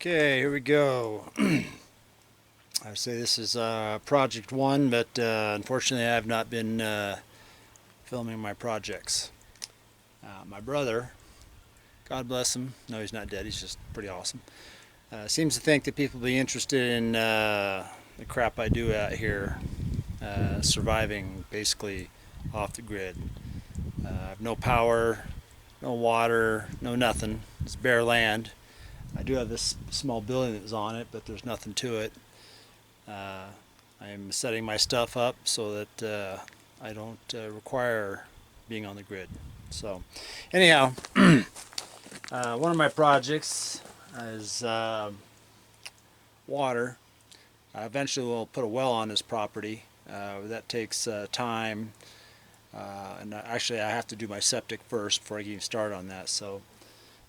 Okay, here we go. I say this is project one, but unfortunately I have not been filming my projects. My brother, God bless him, no he's not dead, he's just pretty awesome, seems to think that people will be interested in the crap I do out here, surviving basically off the grid. I have no power, no water, no nothing, it's bare land. I do have this small building that was on it, but there's nothing to it. I'm setting my stuff up so that I don't require being on the grid. So anyhow, one of my projects is water. Eventually we'll put a well on this property. That takes time, and actually I have to do my septic first before I can even start on that. So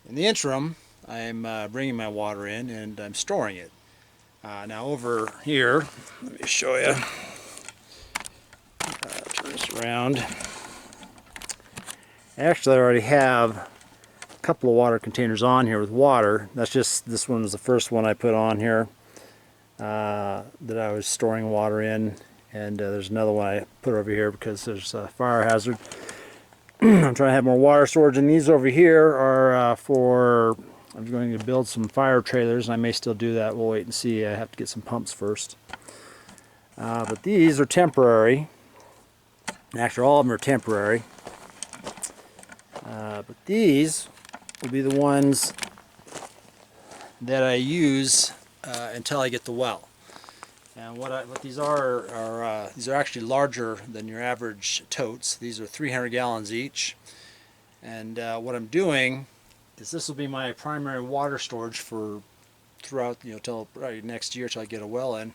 in the interim, I'm bringing my water in and I'm storing it. Now over here, let me show you. Turn this around. Actually, I already have a couple of water containers on here with water. That's just, this one was the first one I put on here that I was storing water in. And there's another one I put over here because there's a fire hazard. I'm trying to have more water storage, and these over here are for, I'm going to build some fire trailers, and I may still do that. We'll wait and see. I have to get some pumps first. But these are temporary. Actually, all of them are temporary. But these will be the ones that I use until I get the well. And what these are these are actually larger than your average totes. These are 300 gallons each. And what I'm doing is this will be my primary water storage for throughout, till next year till I get a well in.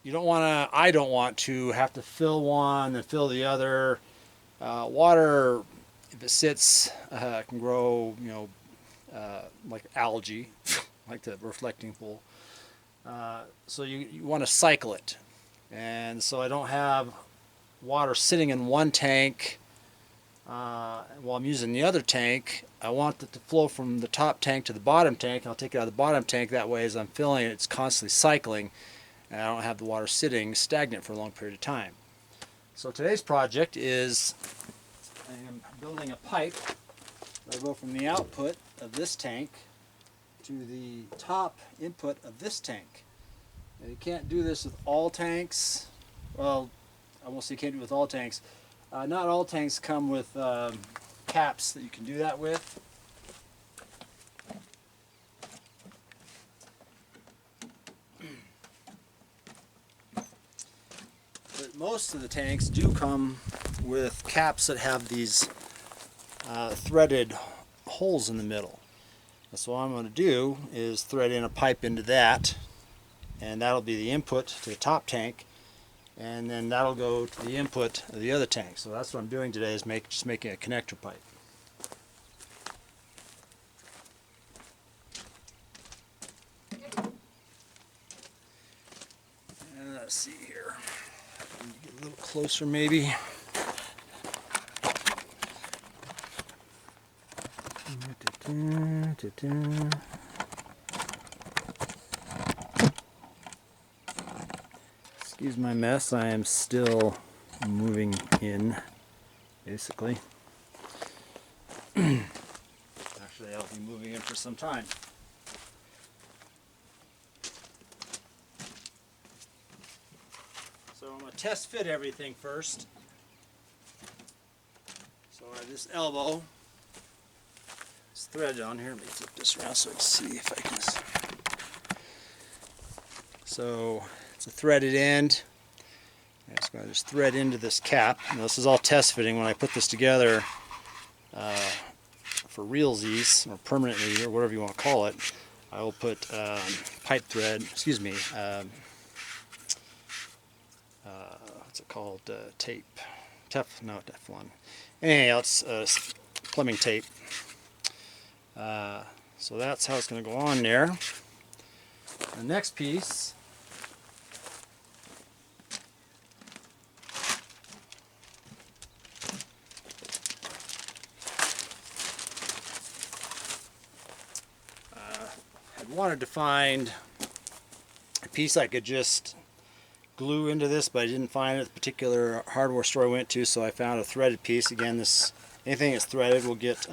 You don't want to, I don't want to have to fill one and fill the other. Water, if it sits, can grow, like algae, like the reflecting pool. So you want to cycle it. And so I don't have water sitting in one tank while I'm using the other tank. I want it to flow from the top tank to the bottom tank. I'll take it out of the bottom tank. That way, as I'm filling it, it's constantly cycling, and I don't have the water sitting stagnant for a long period of time. So today's project is I am building a pipe that will go from the output of this tank to the top input of this tank. Now, you can't do this with all tanks. Well, I won't say you can't do it with all tanks. Not all tanks come with caps that you can do that with. But most of the tanks do come with caps that have these threaded holes in the middle. So what I'm going to do is thread in a pipe into that, and that'll be the input to the top tank, and then that'll go to the input of the other tank. So that's what I'm doing today, is just making a connector pipe. And let's see here. Get a little closer maybe. Excuse my mess, I am still moving in, basically. Actually, I'll be moving in for some time. So I'm going to test fit everything first. So I have this elbow. Thread on here. Let me flip this around so I can see if I can. So it's a threaded end. I'm just going to thread into this cap. Now, this is all test fitting. When I put this together for realsies or permanently or whatever you want to call it, I will put pipe thread. Excuse me. What's it called? Tape. Not Teflon. Anyhow, it's plumbing tape. So that's how it's going to go on there. The next piece I wanted to find a piece I could just glue into this, but I didn't find it at the particular hardware store I went to, so I found a threaded piece. Again, this anything that's threaded will get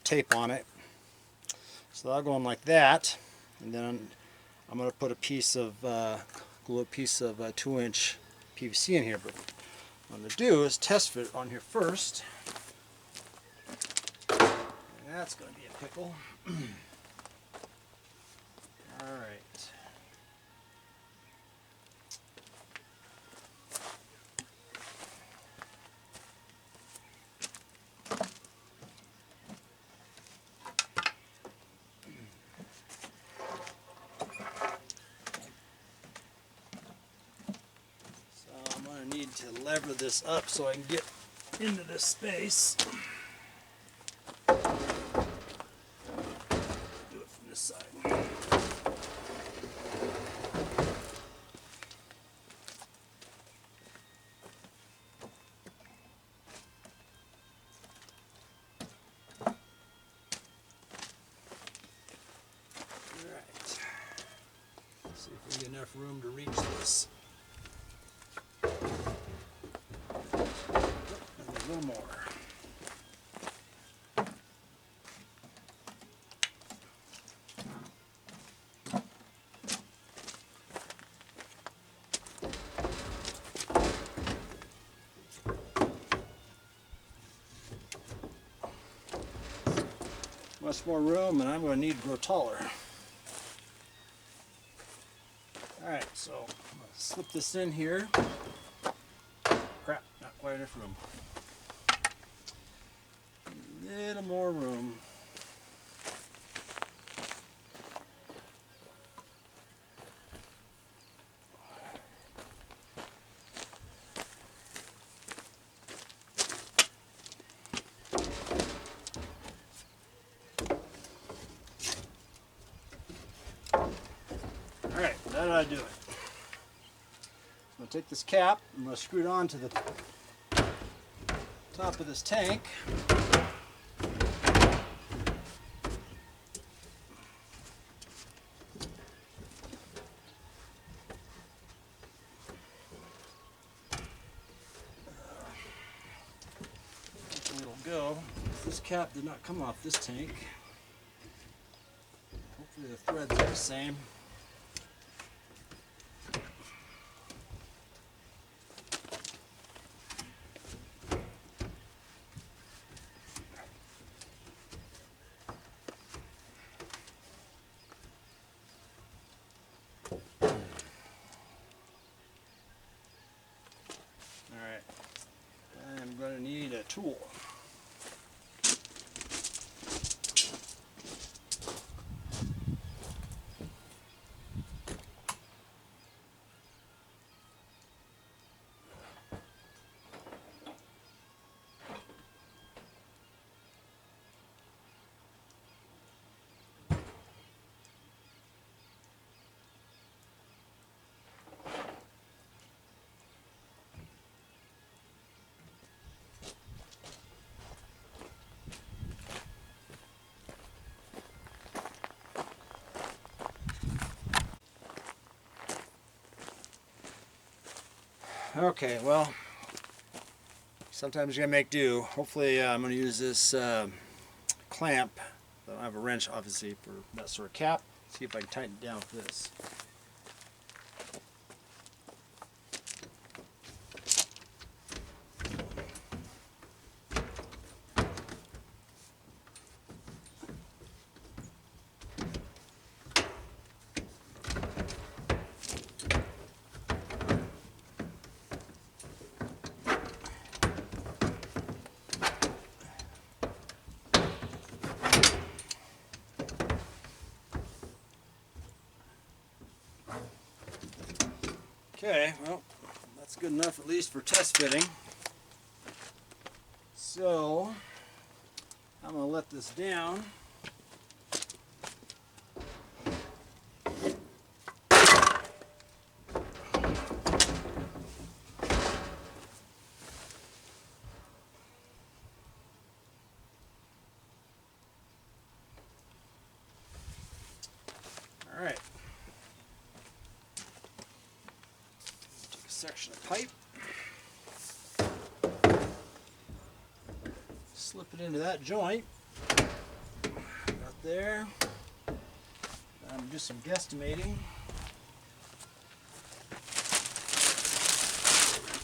tape on it. So I'll go in like that, and then I'm going to put a piece of glue a piece of 2-inch PVC in here. But what I'm going to do is test fit it on here first. And that's going to be a pickle. All right. So I'm going to need to lever this up so I can get into this space. Do it from this side. See if we get enough room to reach this. A little more. Much more room, and I'm going to need to grow taller. Alright, so I'm going to slip this in here. Crap, not quite enough room. A little more room. Alright, that ought to do it. I'm going to take this cap, I'm going to screw it on to the top of this tank. It'll go. This cap did not come off this tank. Hopefully the threads are the same. Alright, I'm going to need a tool. Okay, well, sometimes you gotta make do. Hopefully I'm gonna use this clamp. I don't have a wrench, obviously, for that sort of cap. See if I can tighten it down with this. Okay, well, that's good enough at least for test fitting. So, I'm going to let this down. section of pipe. Slip it into that joint. Right there. I'm gonna do some guesstimating.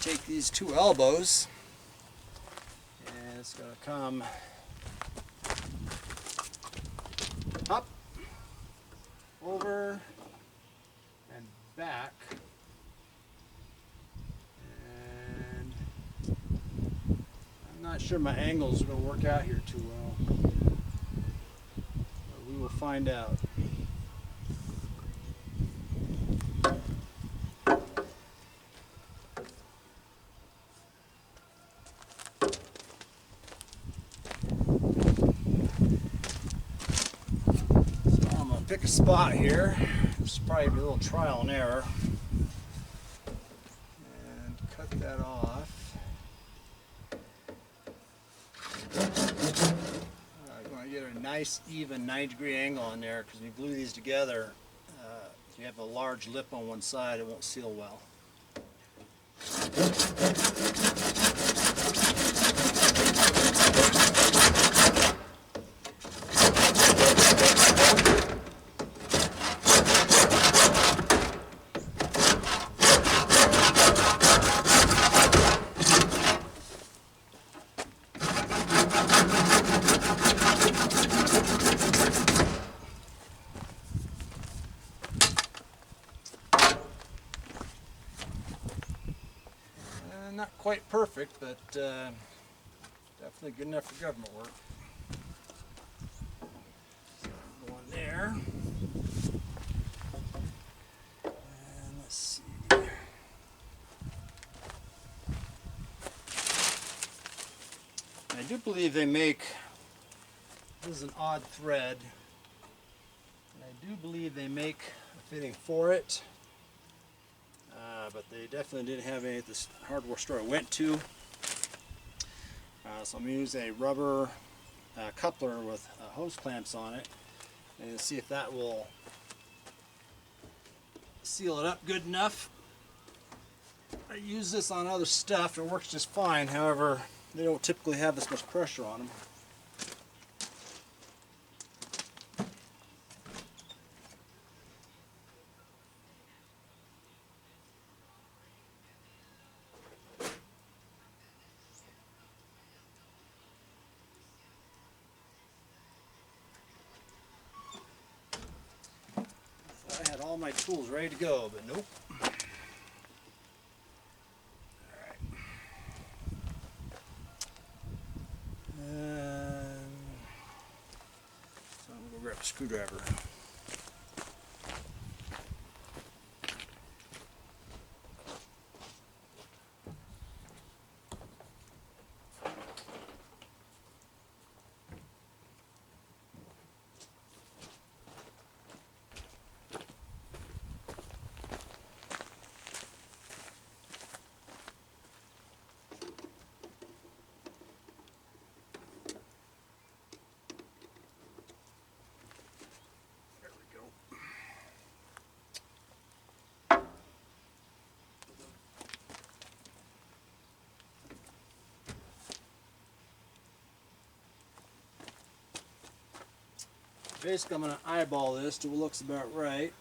Take these two elbows, and it's going to come up, over, and back. And I'm not sure my angles are going to work out here too well, but we will find out. Pick a spot here. This will probably be a little trial and error. And cut that off. I'm going to get a nice even 90-degree angle on there, because when you glue these together, if you have a large lip on one side, it won't seal well. Not quite perfect, but definitely good enough for government work. So go in there. And let's see. I do believe they make, this is an odd thread, and I do believe they make a fitting for it. But they definitely didn't have any at this hardware store I went to. So I'm going to use a rubber coupler with hose clamps on it and see if that will seal it up good enough. I use this on other stuff and it works just fine. However, they don't typically have this much pressure on them. I had all my tools ready to go, but nope. Alright. So I'm going to go grab a screwdriver. Basically, I'm going to eyeball this to what looks about right.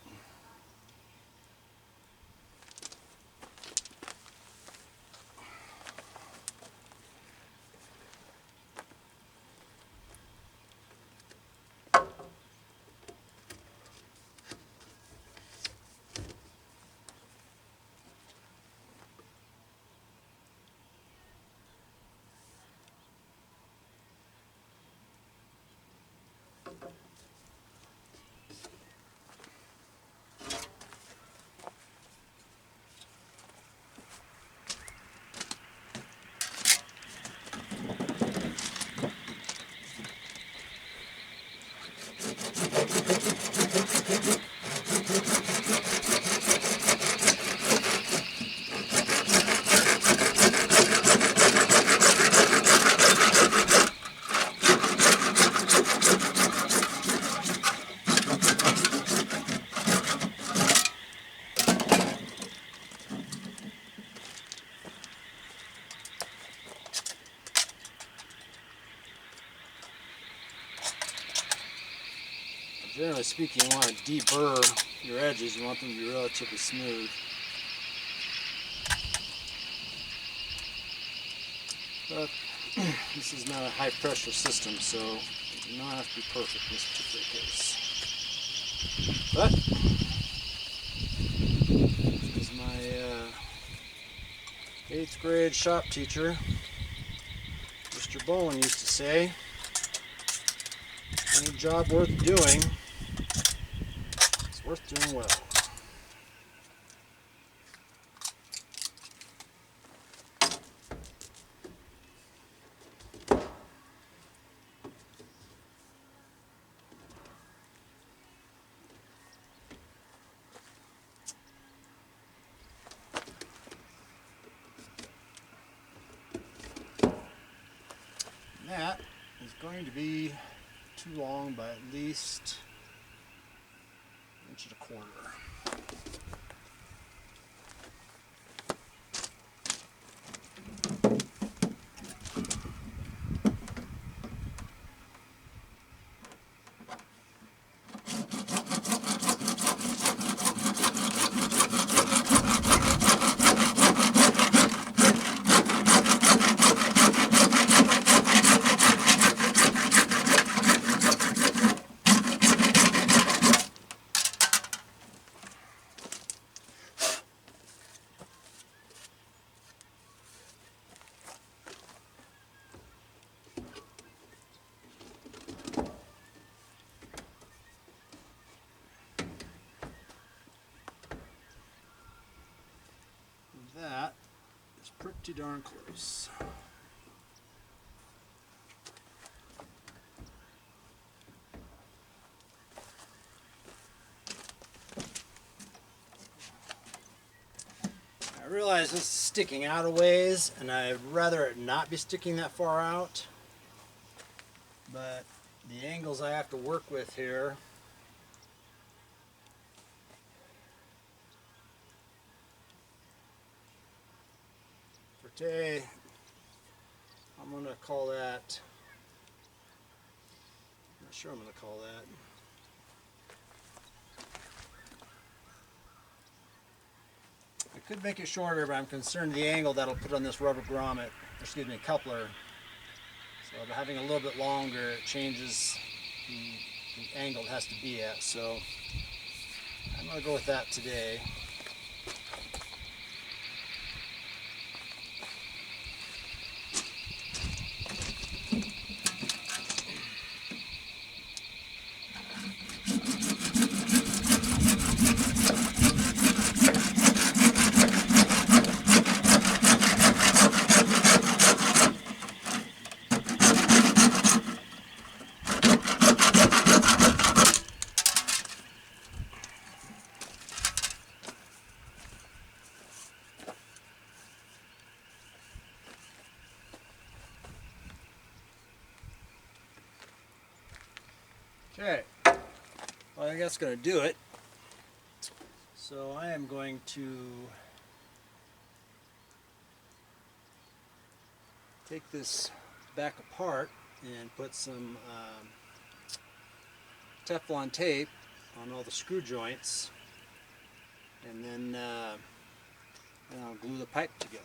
Generally speaking, you want to deburr your edges. You want them to be relatively smooth. But this is not a high pressure system, so it does not have to be perfect in this particular case. But as my 8th grade shop teacher, Mr. Bowen, used to say, any job worth doing is worth doing well. That is going to be too long by at least 1.25 inches. That is pretty darn close. I realize this is sticking out a ways, and I'd rather it not be sticking that far out, but the angles I have to work with here for today, I'm going to call that, I'm not sure I'm going to call that. I could make it shorter, but I'm concerned the angle that'll put on this rubber grommet, excuse me, coupler. So by having a little bit longer, it changes the angle it has to be at. So I'm going to go with that today. Okay, well, I think that's going to do it. So I am going to take this back apart and put some Teflon tape on all the screw joints, and then I'll glue the pipe together.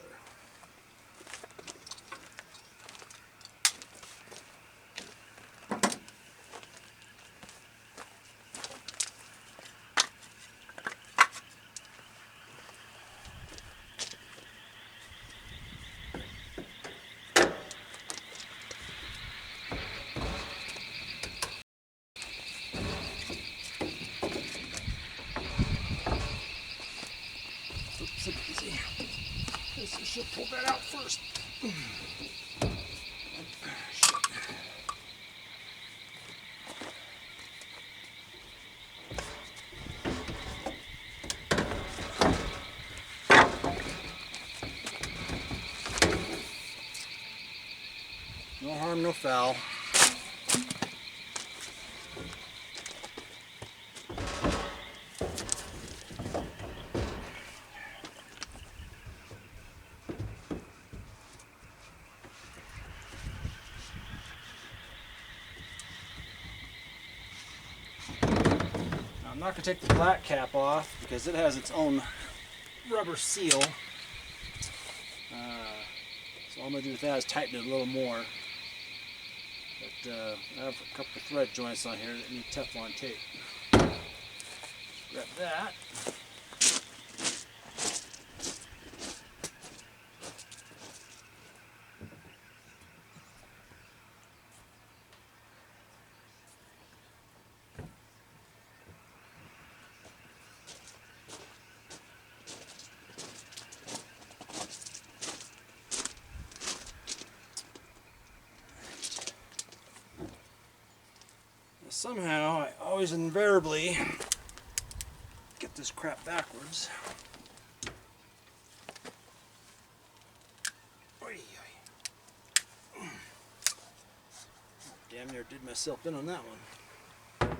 Oops, easy. Guess I should pull that out first. No harm, no foul. I'm not going to take the black cap off because it has its own rubber seal. So all I'm going to do with that is tighten it a little more. But I have a couple of thread joints on here that need Teflon tape. Grab that. Somehow, I always invariably get this crap backwards. Oy, oy. Damn near did myself in on that one. Alright.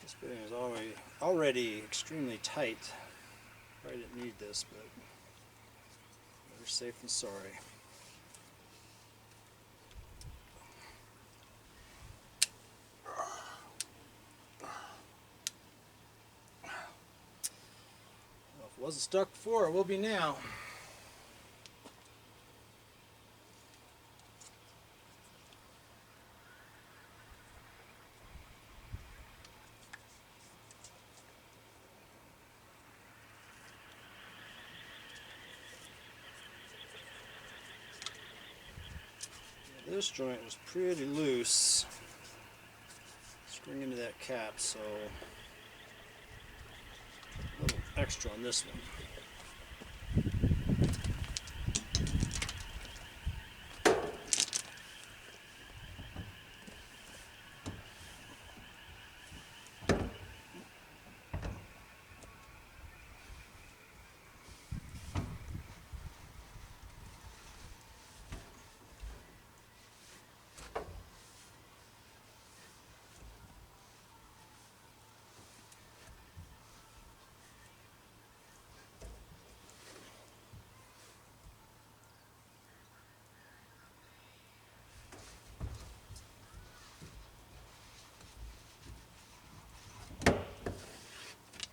This fitting is already extremely tight. Probably didn't need this, but better safe than sorry. Well, if it wasn't stuck before, it will be now. This joint was pretty loose, screwing into that cap, so a little extra on this one.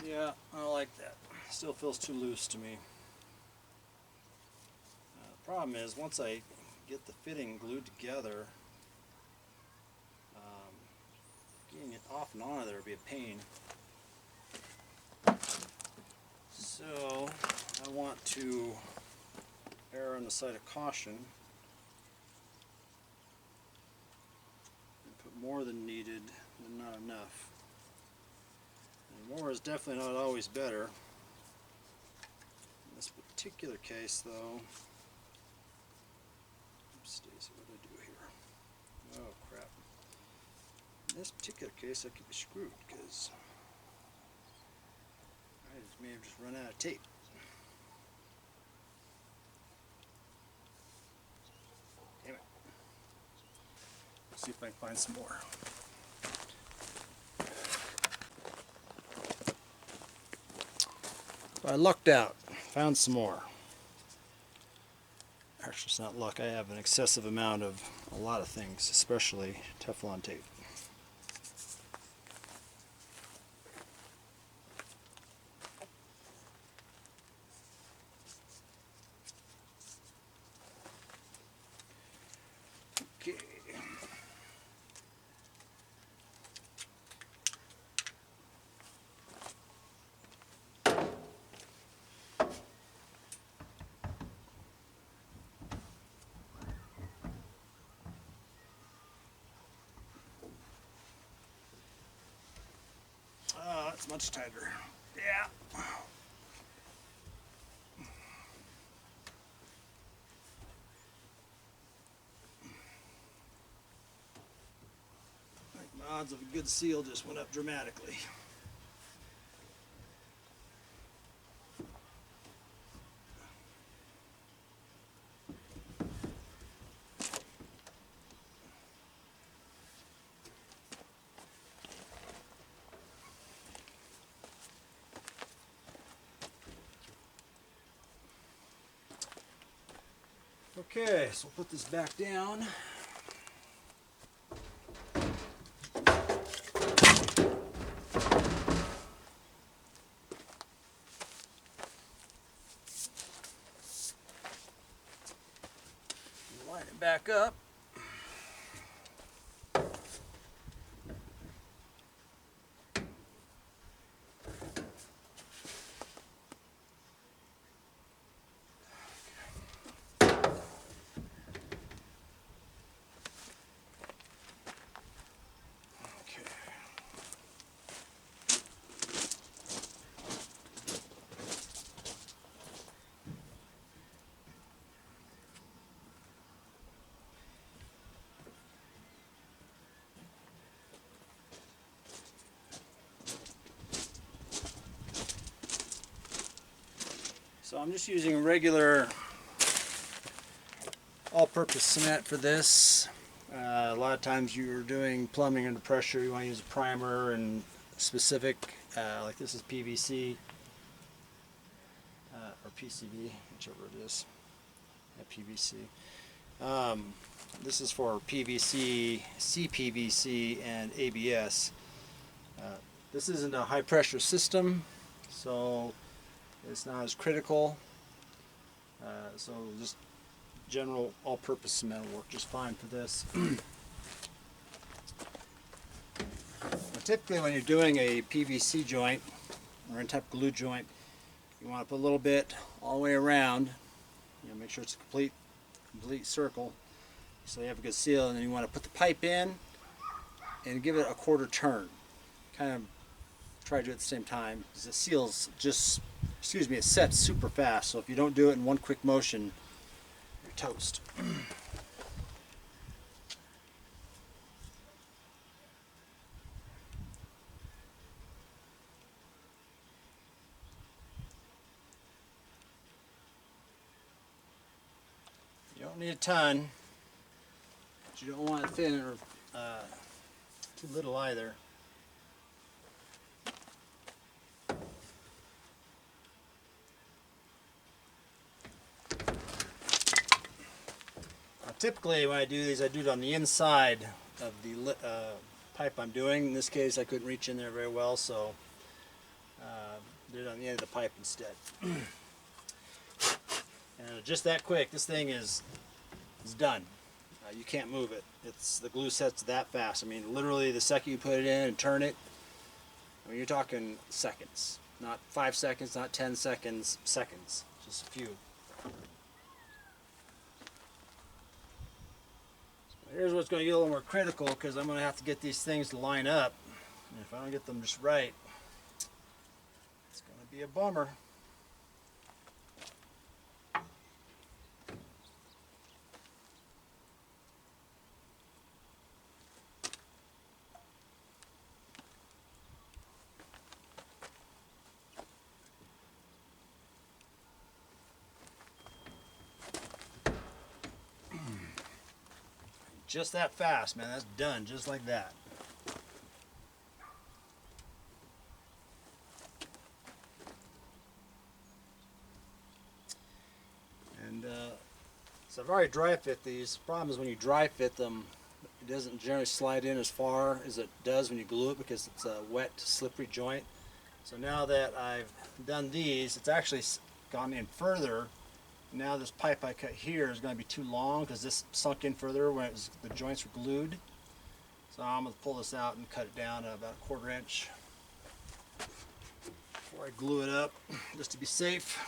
Yeah, I don't like that. Still feels too loose to me. The problem is, once I get the fitting glued together, getting it off and on of there would be a pain. So, I want to err on the side of caution and put more than needed than not enough. More is definitely not always better. In this particular case, though, oops, Daisy, what did I do here? Oh, crap. In this particular case, I could be screwed because I may have just run out of tape. Damn it. Let's see if I can find some more. I lucked out, found some more. Actually, it's not luck, I have an excessive amount of a lot of things, especially Teflon tape. Okay. It's much tighter. Yeah. My odds of a good seal just went up dramatically. Okay, so we'll put this back down. Line it back up. So I'm just using regular all-purpose cement for this. A lot of times you're doing plumbing under pressure, you want to use a primer and specific, like this is PVC or PCB, whichever it is. Yeah, PVC. This is for PVC, CPVC, and ABS. This isn't a high pressure system, so it's not as critical. So just general all-purpose cement will work just fine for this. Typically when you're doing a PVC joint or any type of glue joint, you want to put a little bit all the way around. Make sure it's a complete circle so you have a good seal, and then you want to put the pipe in and give it a quarter turn. Kind of try to do it at the same time because it seals just, it sets super fast, so if you don't do it in one quick motion, you're toast. You don't need a ton, but you don't want it thin or too little either. Typically when I do these, I do it on the inside of the pipe I'm doing. In this case I couldn't reach in there very well, so did it on the end of the pipe instead. And just that quick, this thing is done. You can't move it. The glue sets that fast. I mean, literally the second you put it in and turn it, I mean, you're talking seconds. Not 5 seconds, not 10 seconds, seconds. Just a few. Here's what's going to get a little more critical, because I'm going to have to get these things to line up. And if I don't get them just right, it's going to be a bummer. Just that fast, man. That's done just like that. And so I've already dry fit these. The problem is when you dry fit them, it doesn't generally slide in as far as it does when you glue it, because it's a wet, slippery joint. So now that I've done these, it's actually gone in further. Now this pipe I cut here is going to be too long because this sunk in further when the joints were glued. So I'm going to pull this out and cut it down to about 1/4 inch before I glue it up, just to be safe.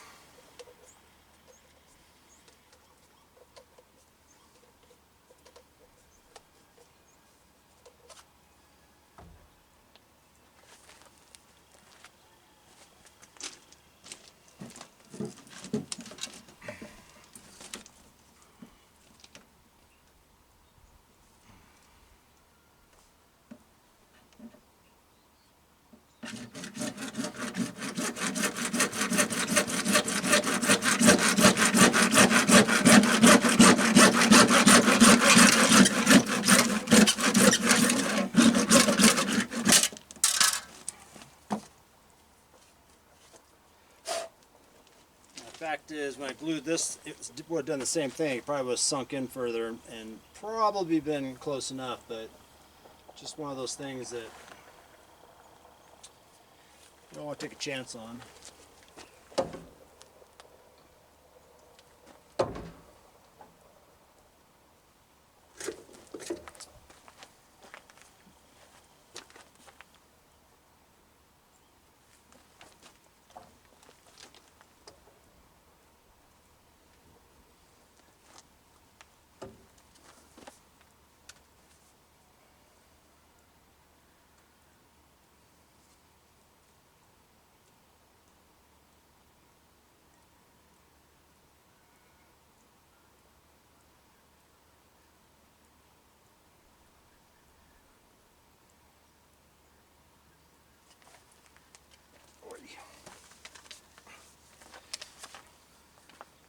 is when I glued this, it would have done the same thing. It probably would have sunk in further and probably been close enough, but just one of those things that you don't want to take a chance on.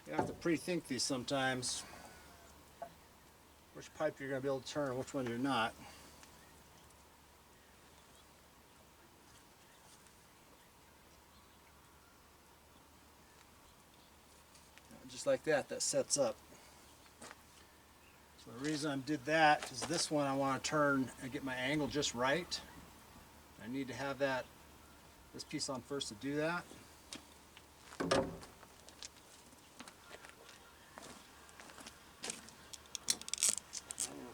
You have to pre-think these sometimes. Which pipe you're going to be able to turn and which one you're not. Just like that, that sets up. So the reason I did that is this one I want to turn and get my angle just right. I need to have this piece on first to do that. I'm going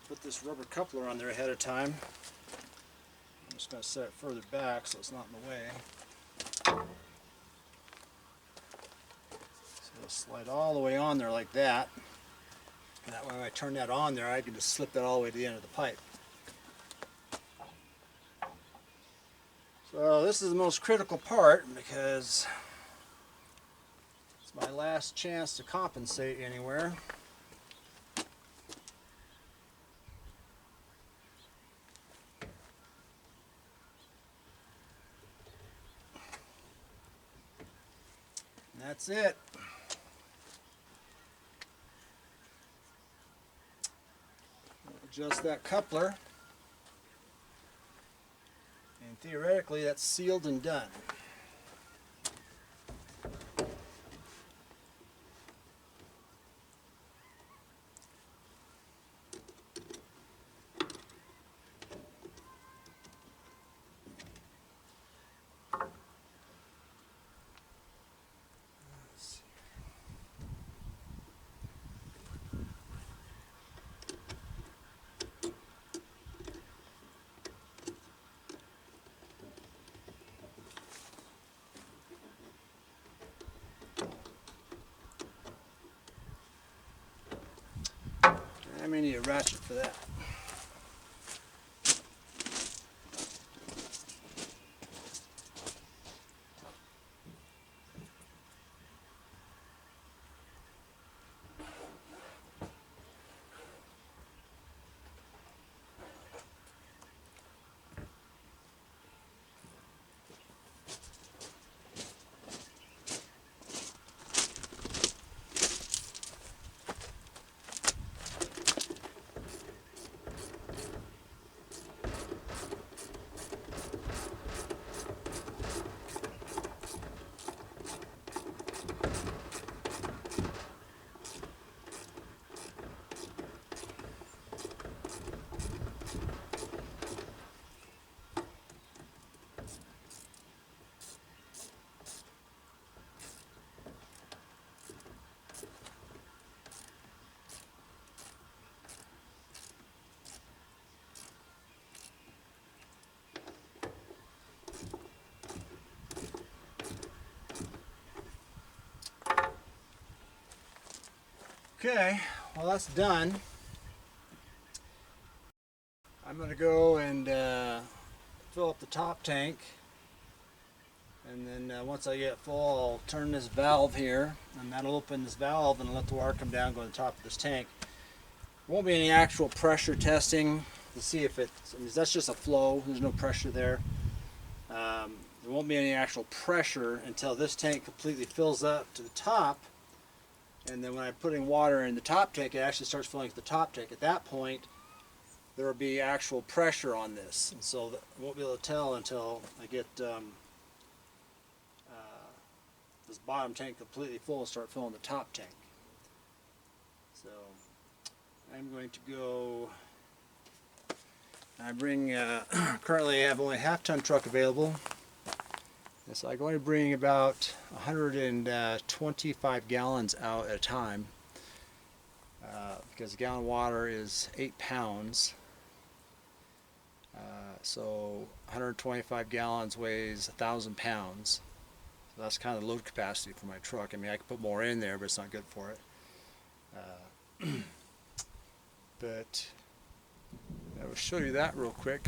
to put this rubber coupler on there ahead of time. I'm just going to set it further back so it's not in the way. So it'll slide all the way on there like that. And that way when I turn that on there, I can just slip that all the way to the end of the pipe. So this is the most critical part because it's my last chance to compensate anywhere. And that's it. Adjust that coupler, and theoretically that's sealed and done. I may need a ratchet for that. Okay, well that's done. I'm going to go and fill up the top tank, and then once I get full I'll turn this valve here and that'll open this valve and let the water come down and go to the top of this tank. There won't be any actual pressure testing to see if it's, I mean, that's just a flow, there's no pressure there. There won't be any actual pressure until this tank completely fills up to the top. And then when I'm putting water in the top tank, it actually starts filling up the top tank. At that point, there will be actual pressure on this. And so I won't be able to tell until I get this bottom tank completely full, start filling the top tank. So I'm going to go. I bring currently I have only a half-ton truck available. And so I'm going to bring about 125 gallons out at a time because a gallon of water is 8 pounds. So 125 gallons weighs 1,000 pounds. So that's kind of the load capacity for my truck. I mean, I could put more in there, but it's not good for it. But I will show you that real quick.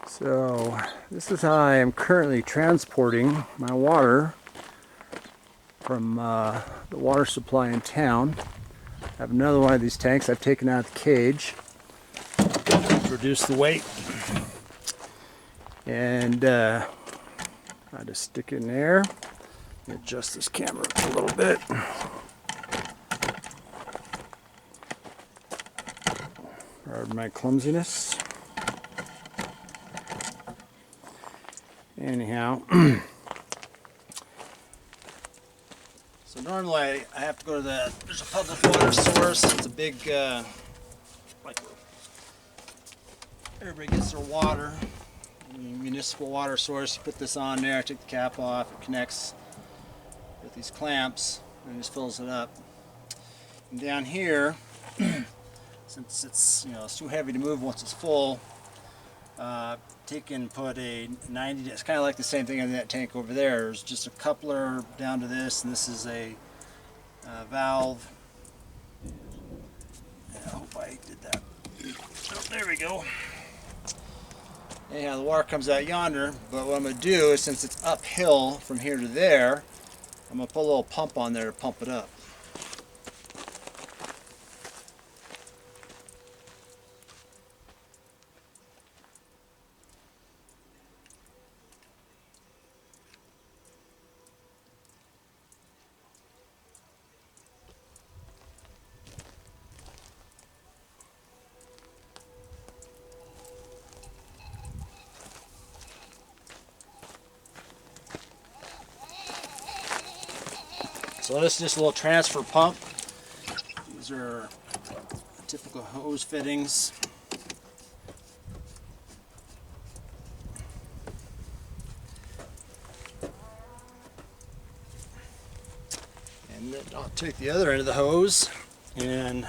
So this is how I am currently transporting my water from the water supply in town. I have another one of these tanks I've taken out of the cage to reduce the weight. And I just stick it in there. Adjust this camera a little bit. Pardon my clumsiness. Anyhow, so normally I have to go to there's a public water source. It's a big, like everybody gets their water, municipal water source. You put this on there, take the cap off, it connects with these clamps, and it just fills it up. And down here, since it's it's too heavy to move once it's full, take and put a 90. It's kind of like the same thing in that tank over there. There's just a coupler down to this, and this is a valve. I hope I did that. Oh, there we go. Anyhow, the water comes out yonder, but what I'm going to do is, since it's uphill from here to there, I'm going to put a little pump on there to pump it up. So this is just a little transfer pump. These are typical hose fittings. And then I'll take the other end of the hose and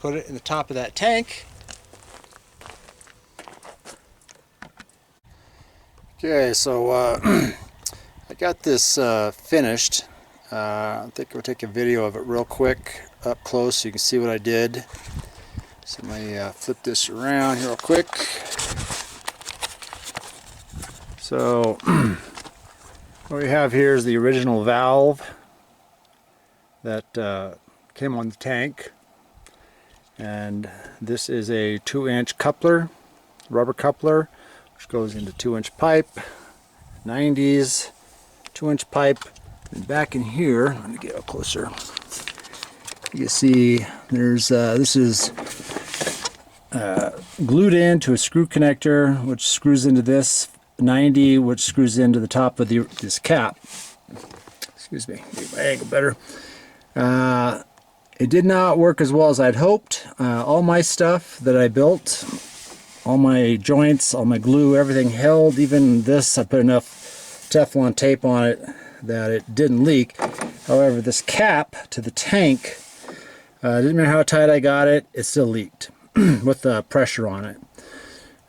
put it in the top of that tank. Okay, so I got this finished. I think we'll take a video of it real quick up close so you can see what I did. So let me flip this around here real quick. So what we have here is the original valve that came on the tank, and this is a 2-inch coupler, rubber coupler, which goes into 2-inch pipe, 90s, 2-inch pipe. And back in here, let me get up closer. You can see there's this is glued into a screw connector, which screws into this 90, which screws into the top of this cap. Excuse me, make my angle better. It did not work as well as I'd hoped. All my stuff that I built, all my joints, all my glue, everything held. Even this, I put enough Teflon tape on it that it didn't leak. However, this cap to the tank, didn't matter how tight I got it, it still leaked with the pressure on it.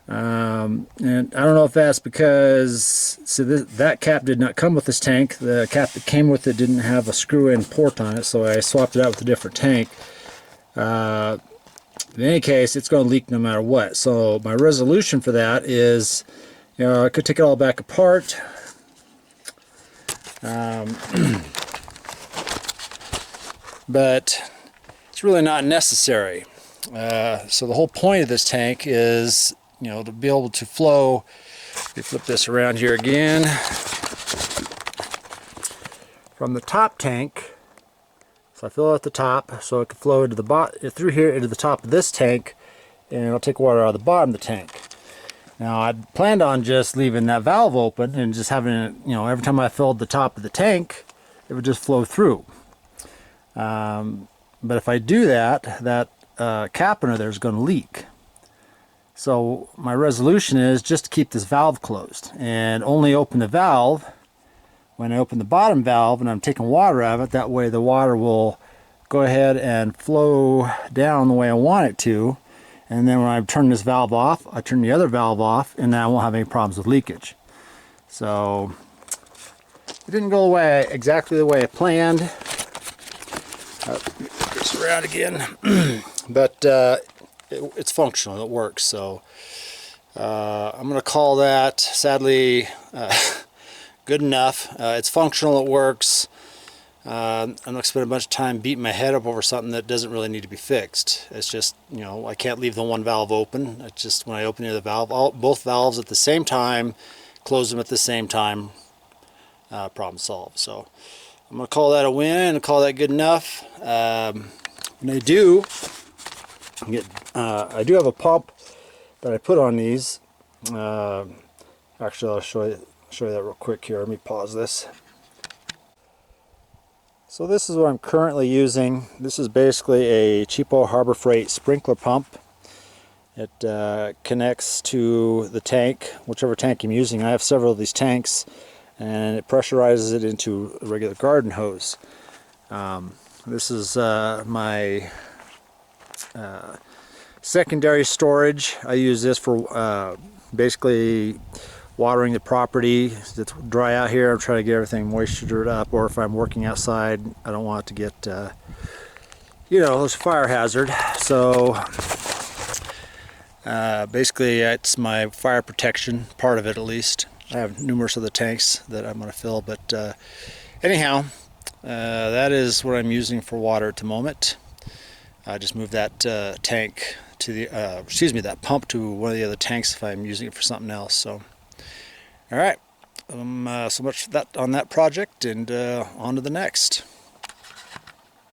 And I don't know if that's because that cap did not come with this tank. The cap that came with it didn't have a screw-in port on it, so I swapped it out with a different tank. In any case, it's going to leak no matter what. So my resolution for that is, I could take it all back apart. But it's really not necessary. So the whole point of this tank is, to be able to flow. We flip this around here again. From the top tank, so I fill it at the top, so it can flow into the through here into the top of this tank, and it'll take water out of the bottom of the tank. Now I'd planned on just leaving that valve open and just having it, every time I filled the top of the tank, it would just flow through. But if I do that, that cap under there is going to leak. So my resolution is just to keep this valve closed and only open the valve when I open the bottom valve and I'm taking water out of it. That way the water will go ahead and flow down the way I want it to. And then when I turn this valve off, I turn the other valve off, and then I won't have any problems with leakage. So it didn't go away exactly the way I planned. This around again, but it's functional. It works. So I'm going to call that, sadly, good enough. It's functional. It works. I'm not going to spend a bunch of time beating my head up over something that doesn't really need to be fixed. It's just, I can't leave the one valve open. It's just when I open the other valve, both valves at the same time, close them at the same time, problem solved. So I'm going to call that a win and call that good enough. When I do, I do have a pump that I put on these. Actually, I'll show you that real quick here. Let me pause this. So this is what I'm currently using. This is basically a cheapo Harbor Freight sprinkler pump. It connects to the tank, whichever tank I'm using. I have several of these tanks, and it pressurizes it into a regular garden hose. This is my secondary storage. I use this for basically watering the property. It's dry out here. I'm trying to get everything moistured up, or if I'm working outside, I don't want it to get it's a fire hazard. So basically it's my fire protection, part of it at least. I have numerous other tanks that I'm going to fill, but anyhow, that is what I'm using for water at the moment. I just moved that tank to the that pump to one of the other tanks if I'm using it for something else. So all right, so much for that on that project, and on to the next.